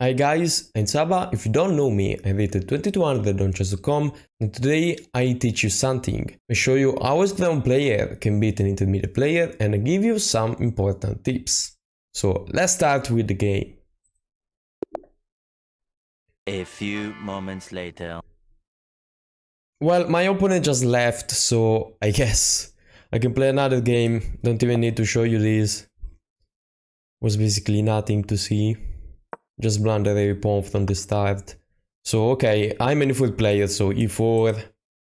Hi guys, I'm Saba. If you don't know me, I rated 2200 on chess.com, and today I teach you something. I show you how a strong player can beat an intermediate player and I give you some important tips. So let's start with the game. A few moments later. Well, my opponent just left, so I guess I can play another game. Don't even need to show you this. Was basically nothing to see. Just blunder every pawn from the start. So okay, I'm an e4 player, so e4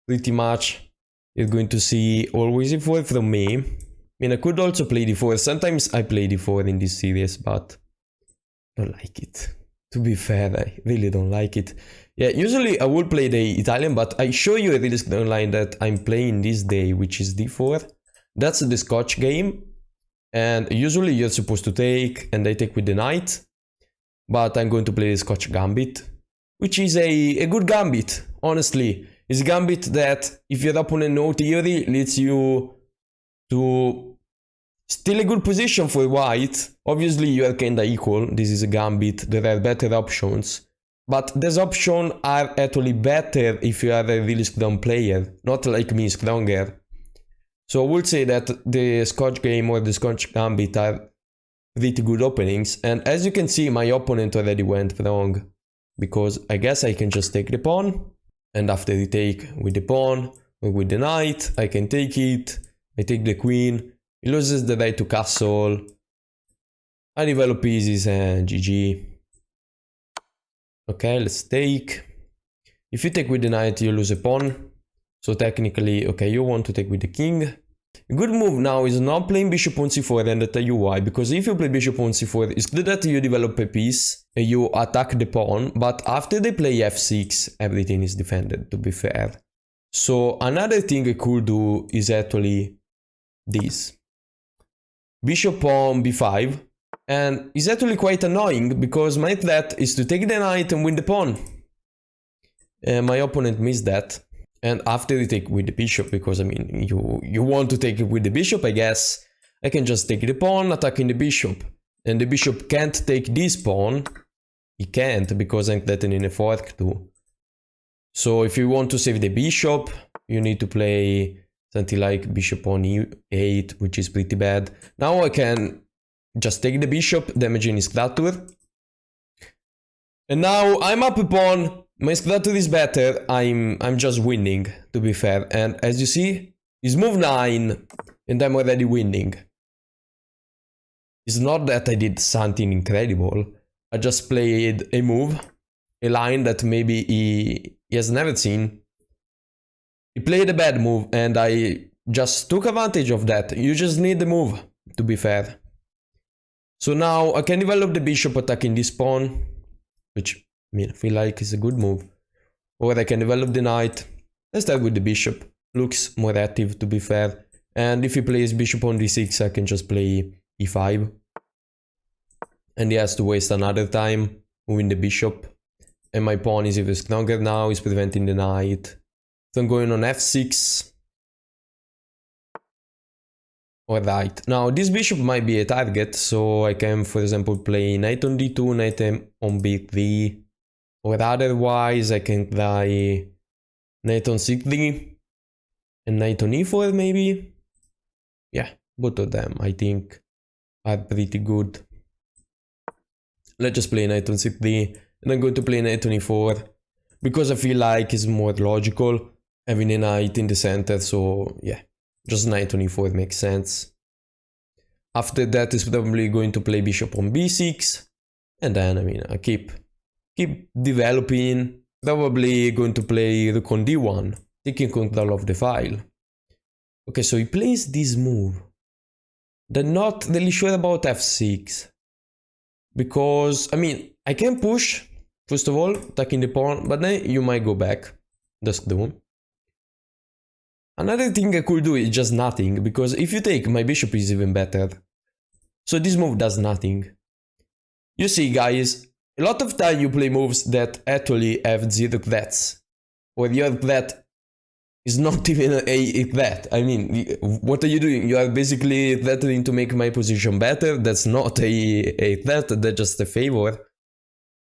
pretty much you're going to see always e4 from me. I mean, I could also play d4. Sometimes I play d4 in this series, but I don't like it. To be fair, I really don't like it. Yeah, usually I would play the Italian, but I show you a really online that I'm playing this day, which is d4. That's the Scotch game. And usually you're supposed to take, and I take with the knight. But I'm going to play the Scotch Gambit, which is a good gambit, honestly. It's a gambit that, if your opponent knows theory, leads you to still a good position for white. Obviously, you are kinda equal. This is a gambit. There are better options. But these options are actually better if you are a really strong player, not like me, stronger. So I would say that the Scotch game or the Scotch Gambit are pretty good openings, and as you can see, my opponent already went wrong, because I guess I can just take the pawn, and after the take with the pawn or with the knight, I can take it, I take the queen, he loses the right to castle, I develop pieces and GG. Okay, let's take. If you take with the knight, you lose a pawn, so technically, okay, you want to take with the king. A good move now is not playing bishop on c4, and I'll tell you why. Because if you play bishop on c4, it's good that you develop a piece and you attack the pawn, but after they play f6, everything is defended, to be fair. So another thing I could do is actually this. Bishop on b5, and it's actually quite annoying because my threat is to take the knight and win the pawn. And my opponent missed that. And after you take with the bishop, because I mean, you want to take it with the bishop, I guess, I can just take the pawn, attacking the bishop. And the bishop can't take this pawn. He can't, because I'm threatening a fork too. So if you want to save the bishop, you need to play something like bishop on e8, which is pretty bad. Now I can just take the bishop, damaging his structure. And now I'm up a pawn. My structure is better, I'm just winning, to be fair, and as you see, it's move 9, and I'm already winning. It's not that I did something incredible, I just played a move, a line that maybe he has never seen. He played a bad move, and I just took advantage of that. You just need the move, to be fair. So now I can develop the bishop attacking this pawn, which I mean, I feel like it's a good move. Or I can develop the knight. Let's start with the bishop. Looks more active, to be fair. And if he plays bishop on d6, I can just play e5. And he has to waste another time moving the bishop. And my pawn is even stronger now, he's preventing the knight. So I'm going on f6. Alright, now this bishop might be a target, so I can, for example, play knight on d2, knight on b3. Or otherwise, I can try knight on c3 and knight on e4 maybe. Yeah, both of them I think are pretty good. Let's just play knight on c3 and I'm going to play knight on e4 because I feel like it's more logical having a knight in the center, so yeah, just knight on e4 makes sense. After that is probably going to play bishop on b6, and then I mean I keep developing, probably going to play rook on d1, taking control of the file. Okay, so he plays this move. They're not really sure about f6. Because, I mean, I can push, first of all, attacking the pawn, but then you might go back. That's do. Another thing I could do is just nothing, because if you take, my bishop is even better. So this move does nothing. You see, guys, a lot of time you play moves that actually have zero threats, or your threat is not even a threat. I mean, what are you doing? You are basically threatening to make my position better. That's not a threat, that's just a favor.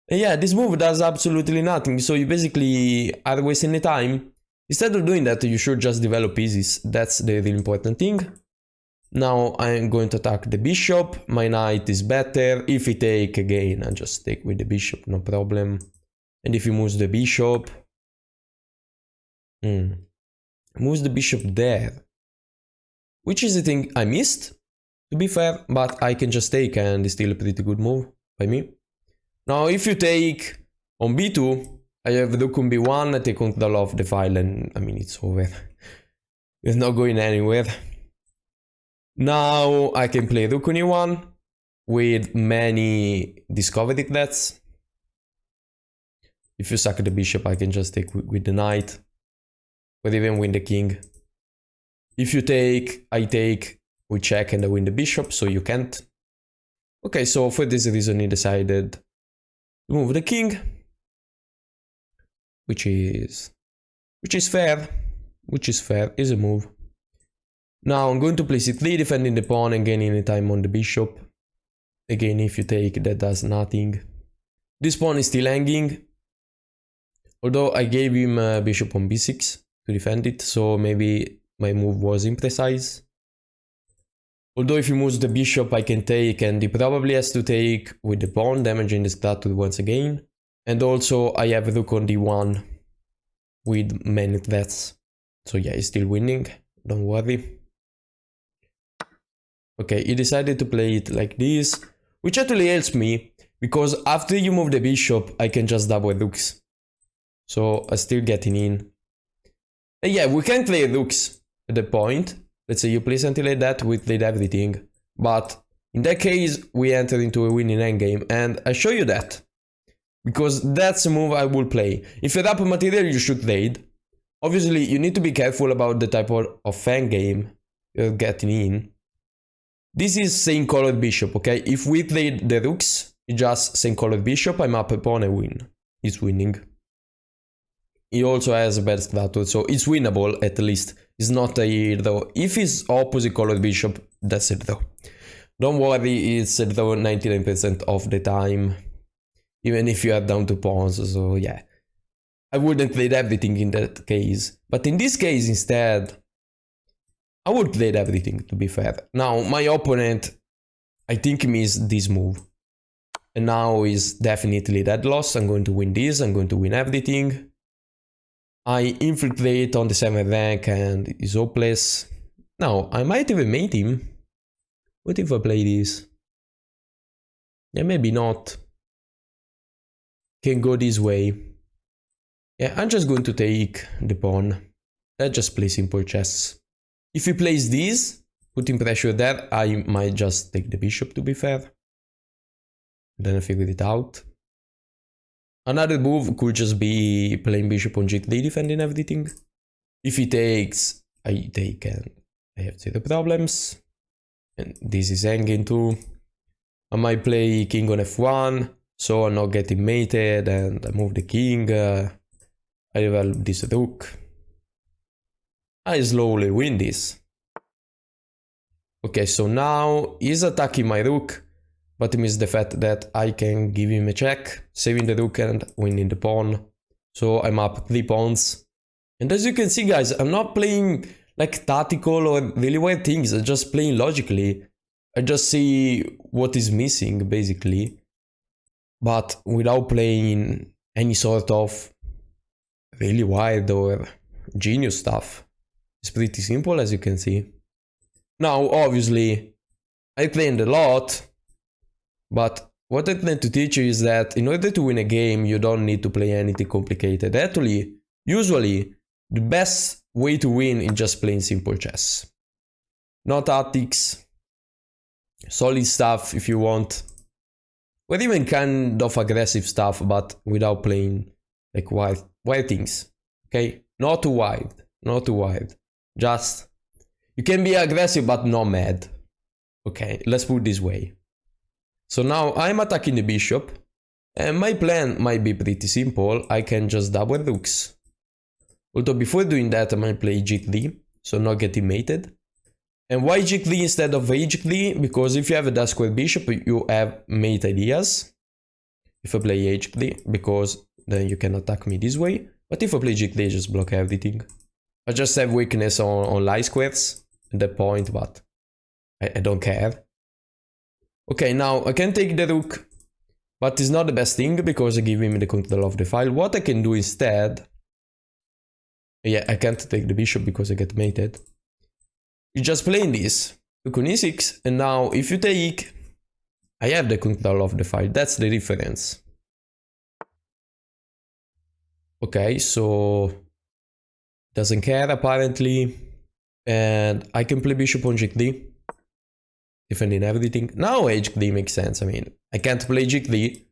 And yeah, this move does absolutely nothing, so you basically are wasting the time. Instead of doing that, you should just develop pieces. That's the really important thing. Now I'm going to attack the bishop. My knight is better. If he take again, I just take with the bishop, no problem. And if he moves the bishop... moves the bishop there. Which is the thing I missed, to be fair, but I can just take and it's still a pretty good move by me. Now if you take on b2, I have rook on b1, I take control of the file and I mean it's over. It's not going anywhere. Now I can play rook on e1 with many discovery threats. If you sack the bishop, I can just take with the knight, or even win the king. If you take, I take, we check and I win the bishop, so you can't. Okay, so for this reason he decided to move the king, which is fair, is a move. Now I'm going to play c3, defending the pawn and gaining the time on the bishop. Again, if you take, that does nothing. This pawn is still hanging, although I gave him bishop on b6 to defend it, so maybe my move was imprecise. Although if he moves the bishop, I can take, and he probably has to take with the pawn, damaging the statue once again. And also I have rook on d1 with many threats. So yeah, he's still winning, don't worry. Okay, he decided to play it like this, which actually helps me, because after you move the bishop, I can just double rooks. So I'm still getting in. And yeah, we can play rooks at the point. Let's say you play something like that, we played everything. But in that case, we enter into a winning endgame, and I show you that. Because that's a move I will play. If you're up material, you should trade. Obviously, you need to be careful about the type of endgame you're getting in. This is same colored bishop, okay? If we played the rooks, it's just same colored bishop, I'm up a pawn and win. He's winning. He also has a bad statue, so it's winnable at least. It's not a draw. If it's opposite colored bishop, that's a draw. Don't worry, it's a draw 99% of the time. Even if you are down to pawns, so yeah. I wouldn't trade everything in that case. But in this case instead, I would trade everything, to be fair. Now, my opponent, I think, missed this move. And now is definitely dead loss. I'm going to win this, I'm going to win everything. I infiltrate on the 7th rank and is hopeless. Now, I might even mate him. What if I play this? Yeah, maybe not. Can go this way. Yeah, I'm just going to take the pawn. Let's just play simple chess. If he plays this, putting pressure there, I might just take the bishop, to be fair. Then I figure it out. Another move could just be playing bishop on g3, defending everything. If he takes, I take and I have zero problems. And this is hanging too. I might play king on f1, so I'm not getting mated, and I move the king. I develop this rook. I slowly win this. Okay, so now he's attacking my rook, but he missed the fact that I can give him a check, saving the rook and winning the pawn. So I'm up 3 pawns. And as you can see, guys, I'm not playing like tactical or really weird things, I'm just playing logically. I just see what is missing, basically. But without playing any sort of really wild or genius stuff. It's pretty simple, as you can see. Now, obviously, I trained a lot, but what I tend to teach you is that in order to win a game, you don't need to play anything complicated. Actually, usually, the best way to win is just playing simple chess. No tactics, solid stuff if you want, or even kind of aggressive stuff, but without playing like wild things, okay? Not too wild, not too wild. Just, you can be aggressive but not mad. Okay, let's put it this way. So now I'm attacking the bishop, and my plan might be pretty simple. I can just double rooks. Although before doing that, I might play g3, so not getting mated. And why g3 instead of h3? Because if you have a dark square bishop, you have mate ideas. if I play h3, because then you can attack me this way. But if I play g3, just block everything. I just have weakness on light squares at that point, but I don't care. Okay, now I can take the rook, but it's not the best thing because I give him the control of the file. What I can do instead... Yeah, I can't take the bishop because I get mated. You just play this, rook on e6, and now if you take... I have the control of the file, that's the difference. Okay, so... Doesn't care apparently. And I can play bishop on g3. Defending everything. Now h3 makes sense, I mean, I can't play g3.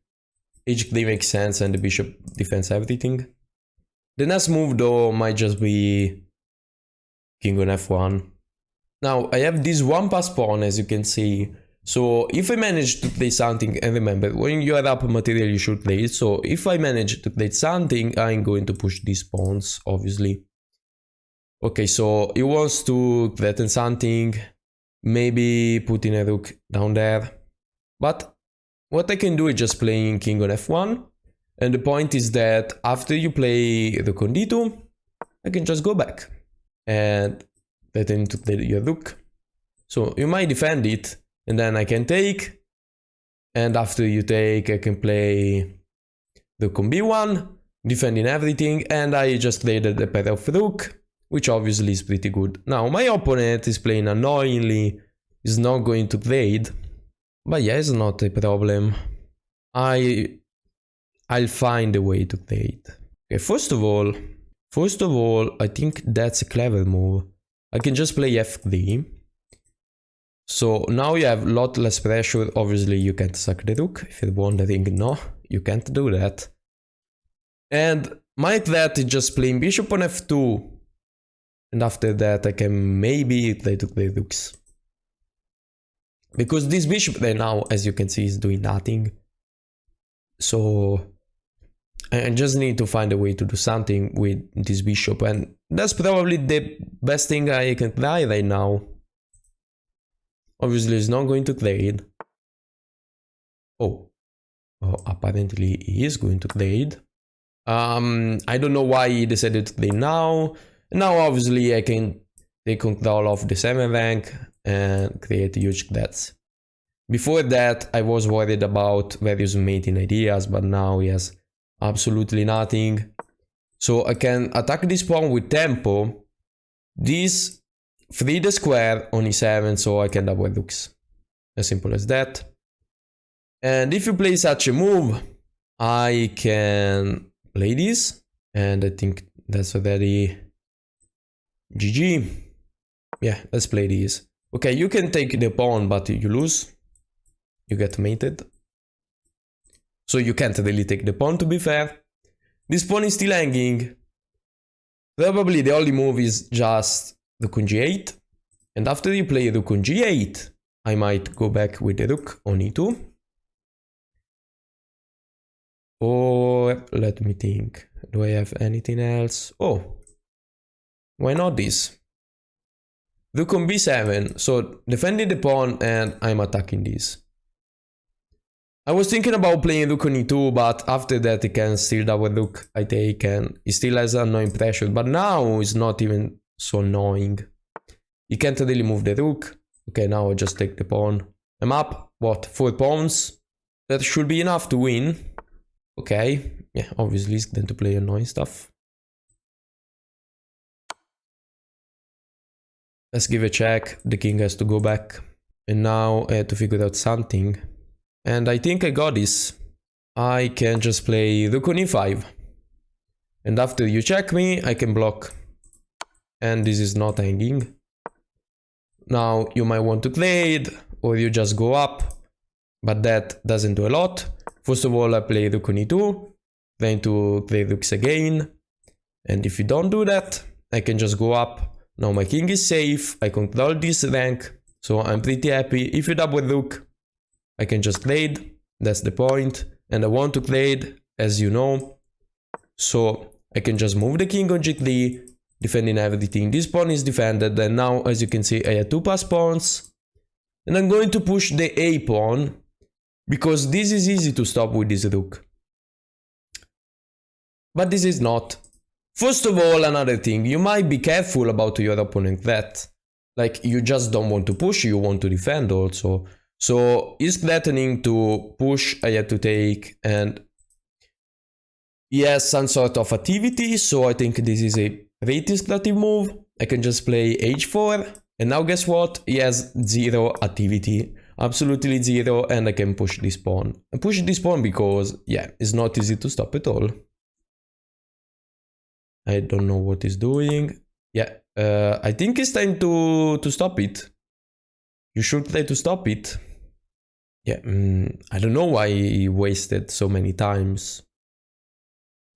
h3 makes sense and the bishop defends everything. The next move though might just be king on f1. Now I have this one pass pawn, as you can see. So if I manage to play something, and remember, when you are up material you should play it. So if I manage to play something, I'm going to push these pawns, obviously. Okay, so he wants to threaten something, maybe putting a rook down there. But what I can do is just playing king on f1. And the point is that after you play rook on d2, I can just go back and threaten to play your rook. So you might defend it, and then I can take. And after you take, I can play rook on b1, defending everything, and I just traded a pair of rook, which obviously is pretty good. Now my opponent is playing annoyingly, is not going to trade, but yeah, it's not a problem. I'll find a way to trade. Okay, first of all, I think that's a clever move. I can just play f3. So now you have a lot less pressure. Obviously you can't sack the rook. If you're wondering, no, you can't do that. And my threat is just playing bishop on f2. And after that I can maybe try to play rooks. Because this bishop right now, as you can see, is doing nothing. So I just need to find a way to do something with this bishop, and that's probably the best thing I can try right now. Obviously, it's not going to trade. Oh, apparently he is going to trade. I don't know why he decided to trade now. Now, obviously, I can take control of the 7th rank and create huge threats. Before that, I was worried about various mating ideas, but now he has absolutely nothing. So I can attack this pawn with tempo. This free the square on e7, so I can double rooks. As simple as that. And if you play such a move, I can play this, and I think that's already GG. Yeah, let's play this. Okay, you can take the pawn, but you lose. You get mated. So you can't really take the pawn, to be fair. This pawn is still hanging. Probably the only move is just rook on g8. And after you play rook on g8, I might go back with the rook on e2. Or let me think. Do I have anything else? Oh, why not this? Rook on b7. So defending the pawn, and I'm attacking this. I was thinking about playing rook on e2, but after that he can still double rook, I take, and he still has annoying pressure. But now it's not even so annoying. He can't really move the rook. Okay, now I just take the pawn. I'm up, what, 4 pawns? That should be enough to win. Okay, yeah, obviously it's then to play annoying stuff. Let's give a check. The king has to go back. And now I have to figure out something. And I think I got this. I can just play rook on e5. And after you check me, I can block. And this is not hanging. Now you might want to trade, or you just go up. But that doesn't do a lot. First of all, I play rook on e2. Then to play rooks again. And if you don't do that, I can just go up. Now my king is safe. I control this rank. So I'm pretty happy. If you double rook, I can just trade, that's the point, and I want to trade, as you know, so I can just move the king on g3, defending everything. This pawn is defended, and now, as you can see, I have 2 pass pawns, and I'm going to push the a pawn, because this is easy to stop with this rook. But this is not. First of all, another thing, you might be careful about your opponent that. Like, you just don't want to push, you want to defend also. So, he's threatening to push, I have to take, and he has some sort of activity, so I think this is a pretty strategic move. I can just play h4, and now guess what? He has zero activity. Absolutely zero, and I can push this pawn. I push this pawn because, yeah, it's not easy to stop at all. I don't know what he's doing. Yeah, I think it's time to stop it. You should try to stop it. Yeah, I don't know why he wasted so many times.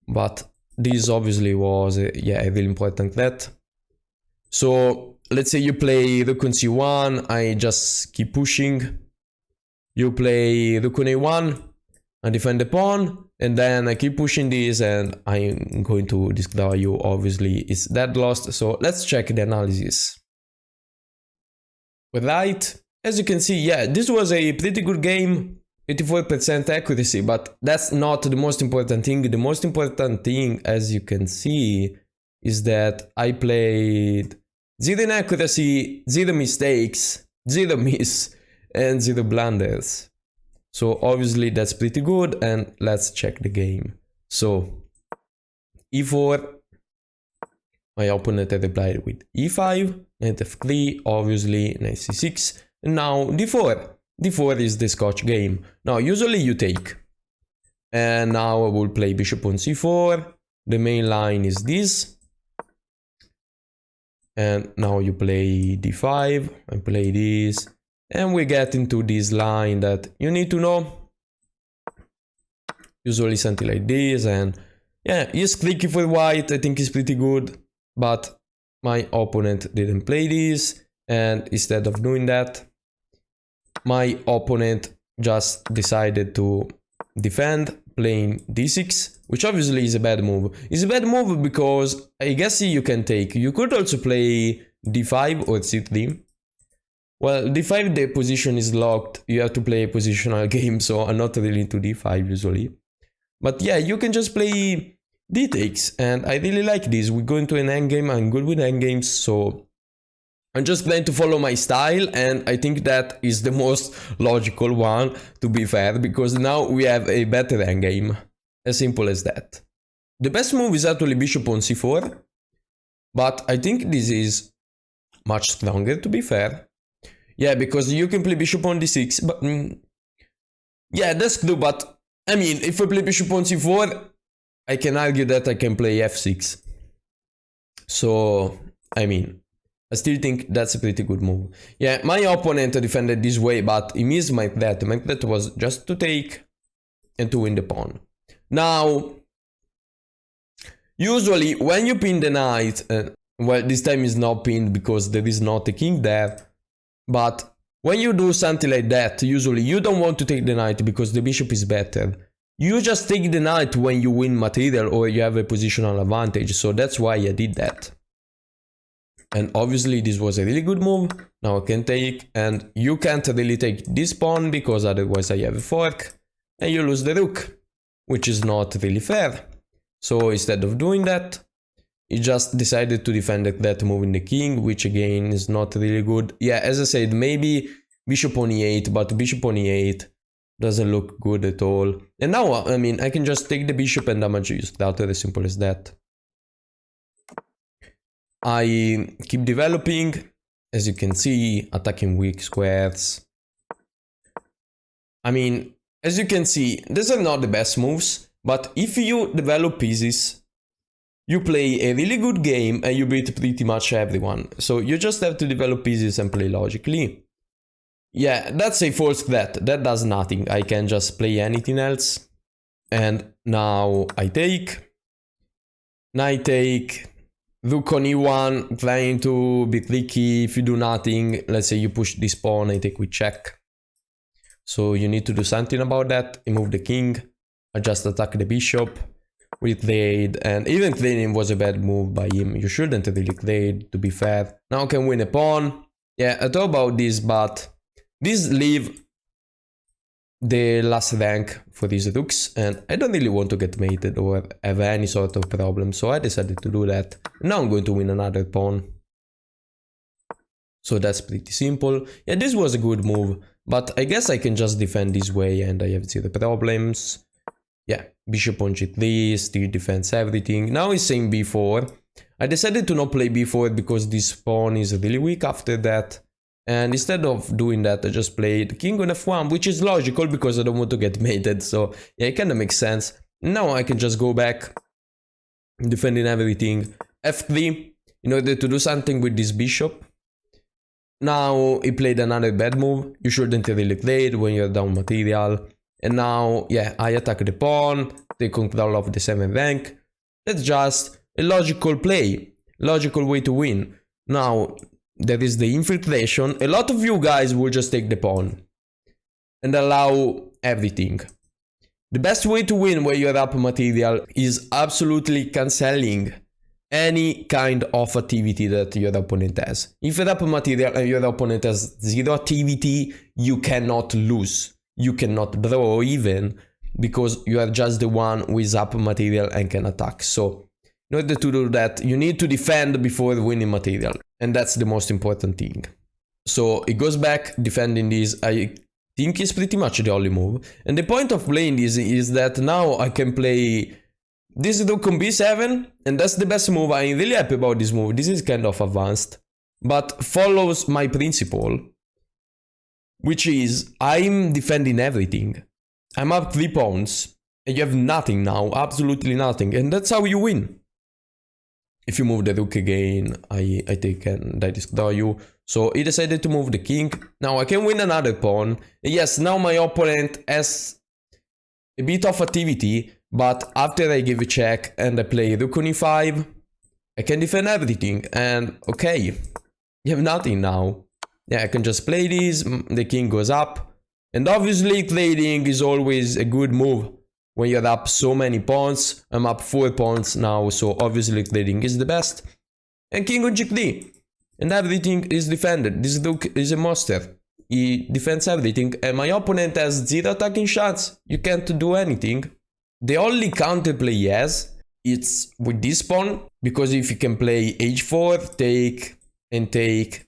But this obviously was, a really important threat. So, let's say you play rook on c1, I just keep pushing. You play rook on a1, I defend the pawn. And then I keep pushing this and I'm going to destroy you. Obviously, it's dead lost. So let's check the analysis. Right, as you can see, yeah, this was a pretty good game. 84% accuracy, but that's not the most important thing. The most important thing, as you can see, is that I played 0 inaccuracy, 0 mistakes, 0 miss, and 0 blunders. So obviously that's pretty good, and let's check the game. So e4, my opponent had replied with e5, knight f3, obviously knight c6, and now d4. d4 is the Scotch game. Now usually you take, and now I will play bishop on c4. The main line is this, and now you play d5, I play this. And we get into this line that you need to know. Usually something like this, and yeah, he's clicky for white, I think it's pretty good. But my opponent didn't play this, and instead of doing that, my opponent just decided to defend, playing d6, which obviously is a bad move. It's a bad move because I guess you can take. You could also play d5 or c3. Well, d5 the position is locked, you have to play a positional game, so I'm not really into d5 usually. But yeah, you can just play d takes, and I really like this. We go into an endgame, I'm good with endgames, so I'm just planning to follow my style, and I think that is the most logical one, to be fair, because now we have a better endgame. As simple as that. The best move is actually bishop on c4, but I think this is much stronger, to be fair. Yeah, because you can play bishop on d6, but yeah, that's true, but I mean, if I play bishop on c4, I can argue that I can play f6. So, I mean, I still think that's a pretty good move. Yeah, my opponent defended this way, but he missed my threat. My threat was just to take and to win the pawn. Now, usually when you pin the knight, well, this time is not pinned because there is not a king there. But when you do something like that, usually you don't want to take the knight because the bishop is better. You just take the knight when you win material or you have a positional advantage, so that's why I did that. And obviously this was a really good move. Now I can take, and you can't really take this pawn because otherwise I have a fork, and you lose the rook, which is not really fair. So instead of doing that, he just decided to defend that moving the king, which again is not really good. Yeah, as I said, maybe bishop on e8, but bishop on e8 doesn't look good at all. And now, I mean, I can just take the bishop and damage you. That's as simple as that. I keep developing, as you can see, attacking weak squares. I mean, as you can see, these are not the best moves, but if you develop pieces, you play a really good game and you beat pretty much everyone. So you just have to develop pieces and play logically. Yeah, that's a false threat. That does nothing. I can just play anything else. And now I take. Knight take. Rook on e1, trying to be tricky. If you do nothing, let's say you push this pawn, I take with check. So you need to do something about that. I move the king. I just attack the bishop. With trade, and even trading was a bad move by him. You shouldn't really trade, to be fair. Now I can win a pawn. Yeah, I thought about this, but this leave the last rank for these rooks, and I don't really want to get mated or have any sort of problem, so I decided to do that. Now I'm going to win another pawn. So that's pretty simple. Yeah, this was a good move, but I guess I can just defend this way and I have zero problems. Yeah, bishop on g3, still defends everything. Now he's saying b4. I decided to not play b4 because this pawn is really weak after that. And instead of doing that, I just played king on f1, which is logical because I don't want to get mated. So yeah, it kind of makes sense. Now I can just go back, defending everything. f3, in order to do something with this bishop. Now he played another bad move. You shouldn't really play it when you're down material. And now, yeah, I attack the pawn, take control of the 7th rank. That's just a logical play, logical way to win. Now, there is the infiltration. A lot of you guys will just take the pawn and allow everything. The best way to win when you're up material is absolutely cancelling any kind of activity that your opponent has. If you're up material and your opponent has zero activity, you cannot lose. You cannot draw even, because you are just the one who is up material and can attack. So in order to do that, you need to defend before winning material. And that's the most important thing. So it goes back, defending this, I think is pretty much the only move. And the point of playing this is that now I can play this rook on b7, and that's the best move. I'm really happy about this move. This is kind of advanced, but follows my principle, which is I'm defending everything. I'm up 3 pawns, and you have nothing now, absolutely nothing, and that's how you win. If you move the rook again, I take and I destroy you. So he decided to move the king. Now I can win another pawn. Yes, now my opponent has a bit of activity, but after I give a check and I play rook on e5, I can defend everything, and okay, you have nothing now. Yeah, I can just play this, the king goes up, and obviously trading is always a good move when you're up so many pawns. I'm up 4 pawns now, so obviously trading is the best. And king on g3, and everything is defended. This rook is a monster. He defends everything, and my opponent has 0 attacking shots. You can't do anything. The only counterplay he has, it's with this pawn, because if you can play h4, take, and take,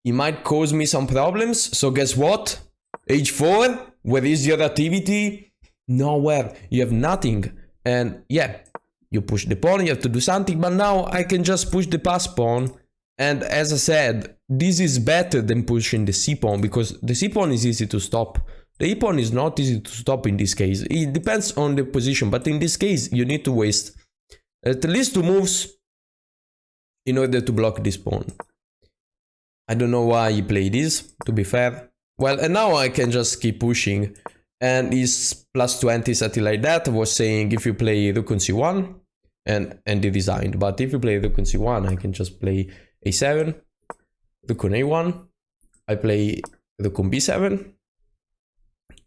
it might cause me some problems. So guess what? h4, where is your activity? Nowhere. You have nothing. And yeah, you push the pawn, you have to do something, but now I can just push the pass pawn. And as I said, this is better than pushing the c pawn, because the c pawn is easy to stop. The e pawn is not easy to stop in this case. It depends on the position, but in this case, you need to waste at least 2 moves in order to block this pawn. I don't know why he played this, to be fair. Well, and now I can just keep pushing. And his plus 20, something like that, was saying if you play rook on c1, and he resigned. But if you play rook on c1, I can just play a7, rook on a1, I play rook on b7,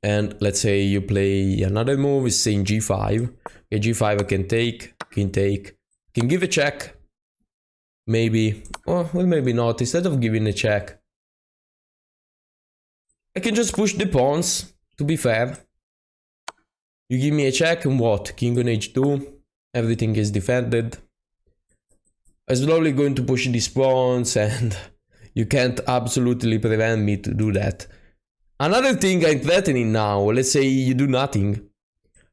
and let's say you play another move, is saying g5. Okay, g5 I can take, can give a check, maybe, or well, maybe not. Instead of giving a check, I can just push the pawns, to be fair. You give me a check and what? King on h2, everything is defended. I'm slowly going to push these pawns, and you can't absolutely prevent me to do that. Another thing I'm threatening now, let's say you do nothing.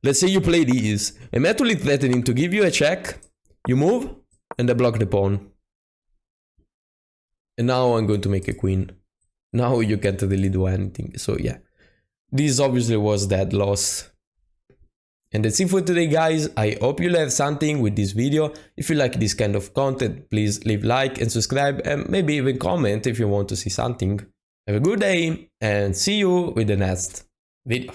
Let's say you play these. I'm actually threatening to give you a check, you move, and I block the pawn. And now I'm going to make a queen. Now you can't really do anything, so yeah. This obviously was dead loss. And that's it for today, guys. I hope you learned something with this video. If you like this kind of content, please leave like and subscribe, and maybe even comment if you want to see something. Have a good day, and see you with the next video.